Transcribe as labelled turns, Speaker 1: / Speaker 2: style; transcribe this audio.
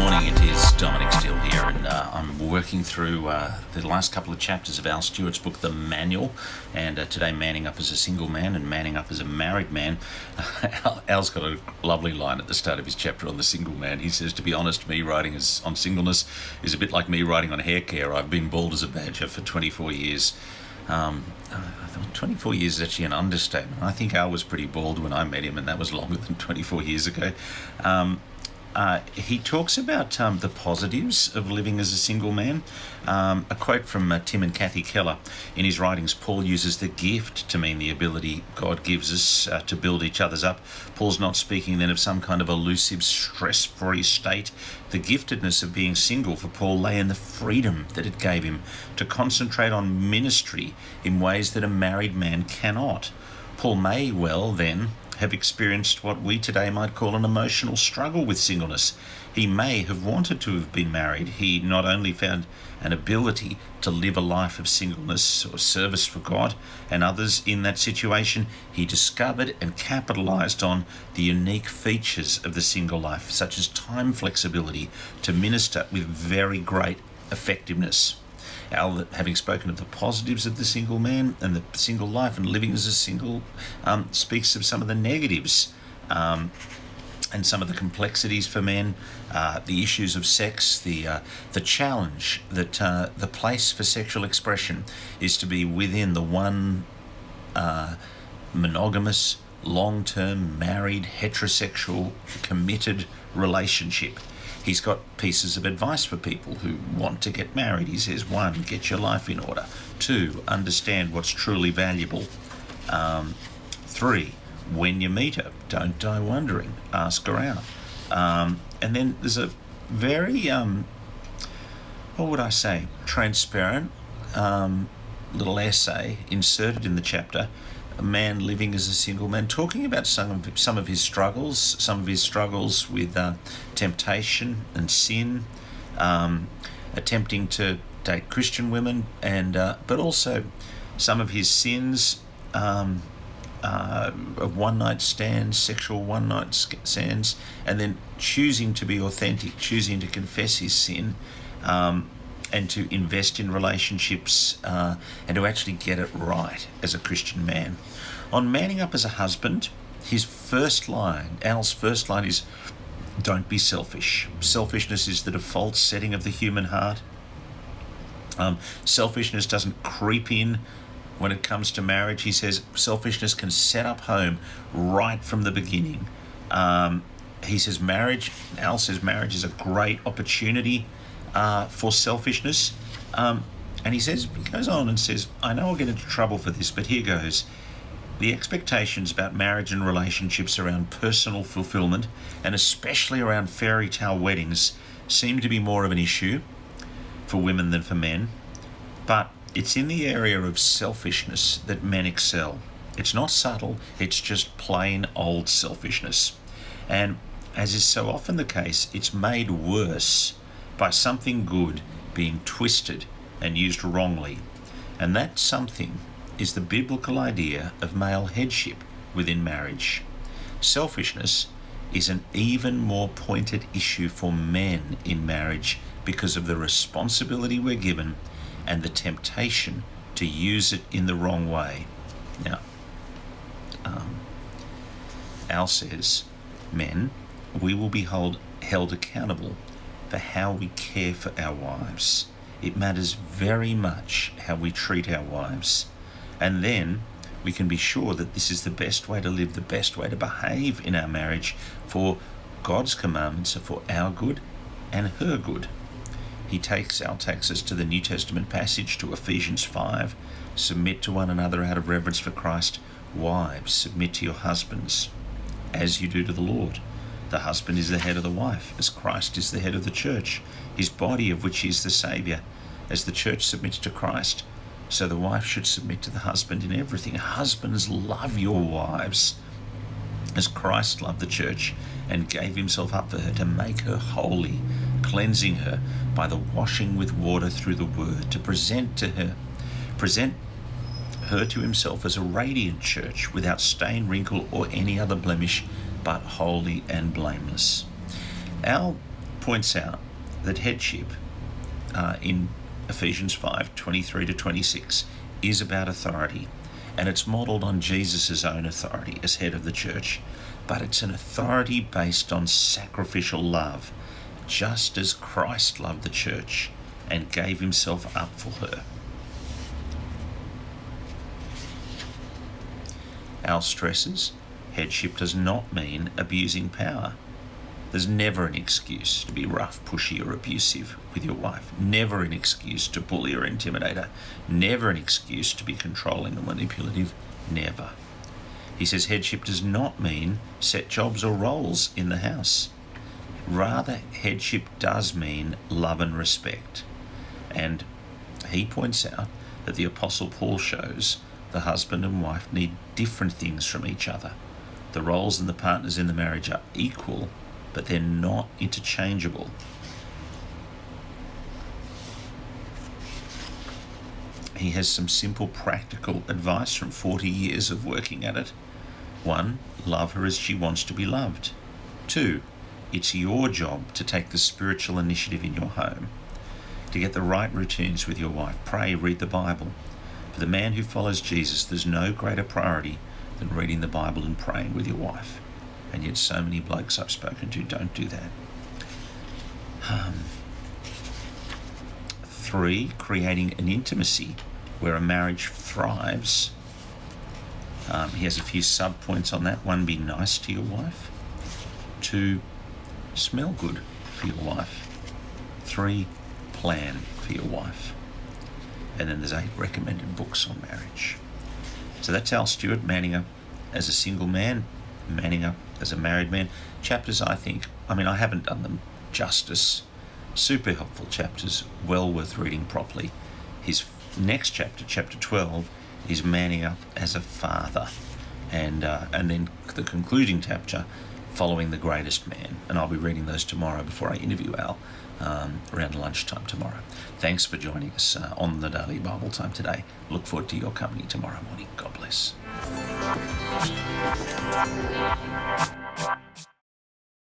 Speaker 1: Morning, it is Dominic Steele here, and I'm working through the last couple of chapters of Al Stewart's book, The Manual, and today manning up as a single man and manning up as a married man. Al's got a lovely line at the start of his chapter on the single man. He says, to be honest, me writing on singleness is a bit like me writing on hair care. I've been bald as a badger for 24 years. 24 years is actually an understatement. I think Al was pretty bald when I met him, and that was longer than 24 years ago. He talks about the positives of living as a single man. A quote from Tim and Kathy Keller. In his writings, Paul uses the gift to mean the ability God gives us to build each other's up. Paul's not speaking then of some kind of elusive, stress-free state. The giftedness of being single for Paul lay in the freedom that it gave him to concentrate on ministry in ways that a married man cannot. Paul may well then have experienced what we today might call an emotional struggle with singleness. He may have wanted to have been married. He not only found an ability to live a life of singleness or service for God and others in that situation, he discovered and capitalized on the unique features of the single life, such as time flexibility to minister with very great effectiveness. Al, having spoken of the positives of the single man and the single life and living as a single, speaks of some of the negatives and some of the complexities for men, the issues of sex, the challenge that the place for sexual expression is to be within the one monogamous, long-term, married, heterosexual, committed relationship. He's got pieces of advice for people who want to get married. He says, 1, get your life in order. 2, understand what's truly valuable. 3, when you meet her, don't die wondering, ask her out. And then there's a very, transparent little essay inserted in the chapter, a man living as a single man, talking about some of his struggles with temptation and sin, attempting to date Christian women, and but also some of his sins of sexual one-night stands, and then choosing to be authentic, choosing to confess his sin, and to invest in relationships and to actually get it right as a Christian man. On manning up as a husband, Al's first line is, don't be selfish. Selfishness is the default setting of the human heart. Selfishness doesn't creep in when it comes to marriage. He says selfishness can set up home right from the beginning. Al says marriage is a great opportunity for selfishness, and he goes on and says, I know I'll get into trouble for this, but here goes. The expectations about marriage and relationships around personal fulfillment, and especially around fairy tale weddings, seem to be more of an issue for women than for men, but it's in the area of selfishness that men excel. It's not subtle, it's just plain old selfishness. And as is so often the case, it's made worse by something good being twisted and used wrongly. And that something is the biblical idea of male headship within marriage. Selfishness is an even more pointed issue for men in marriage because of the responsibility we're given and the temptation to use it in the wrong way. Now, Al says, men, we will be held accountable for how we care for our wives. It matters very much how we treat our wives. And then we can be sure that this is the best way to live, the best way to behave in our marriage, for God's commandments are for our good and her good. Al takes us to the New Testament passage, to Ephesians 5. Submit to one another out of reverence for Christ. Wives, submit to your husbands as you do to the Lord. The husband is the head of the wife, as Christ is the head of the church, his body of which he is the Saviour. As the church submits to Christ, so the wife should submit to the husband in everything. Husbands, love your wives as Christ loved the church and gave himself up for her to make her holy, cleansing her by the washing with water through the word, to present her to himself as a radiant church without stain, wrinkle, or any other blemish, but holy and blameless. Al points out that headship in Ephesians 5:23-26 is about authority, and it's modelled on Jesus' own authority as head of the church, but it's an authority based on sacrificial love, just as Christ loved the church and gave himself up for her. Al stresses, headship does not mean abusing power. There's never an excuse to be rough, pushy, or abusive with your wife. Never an excuse to bully or intimidate her. Never an excuse to be controlling or manipulative. Never. He says headship does not mean set jobs or roles in the house. Rather, headship does mean love and respect. And he points out that the Apostle Paul shows the husband and wife need different things from each other. The roles and the partners in the marriage are equal, but they're not interchangeable. He has some simple practical advice from 40 years of working at it. 1, love her as she wants to be loved. 2, it's your job to take the spiritual initiative in your home, to get the right routines with your wife. Pray, read the Bible. For the man who follows Jesus, there's no greater priority than reading the Bible and praying with your wife. And yet so many blokes I've spoken to don't do that. 3, creating an intimacy where a marriage thrives. He has a few sub-points on that. 1, be nice to your wife. 2, smell good for your wife. 3, plan for your wife. And then there's 8 recommended books on marriage. So that's Al Stewart, manning up as a single man, manning up as a married man. Chapters, I haven't done them justice. Super helpful chapters, well worth reading properly. His next chapter, chapter 12, is manning up as a father. And then the concluding chapter, following the greatest man. And I'll be reading those tomorrow before I interview Al around lunchtime tomorrow. Thanks for joining us on the Daily Bible Time today. Look forward to your company tomorrow morning. God bless.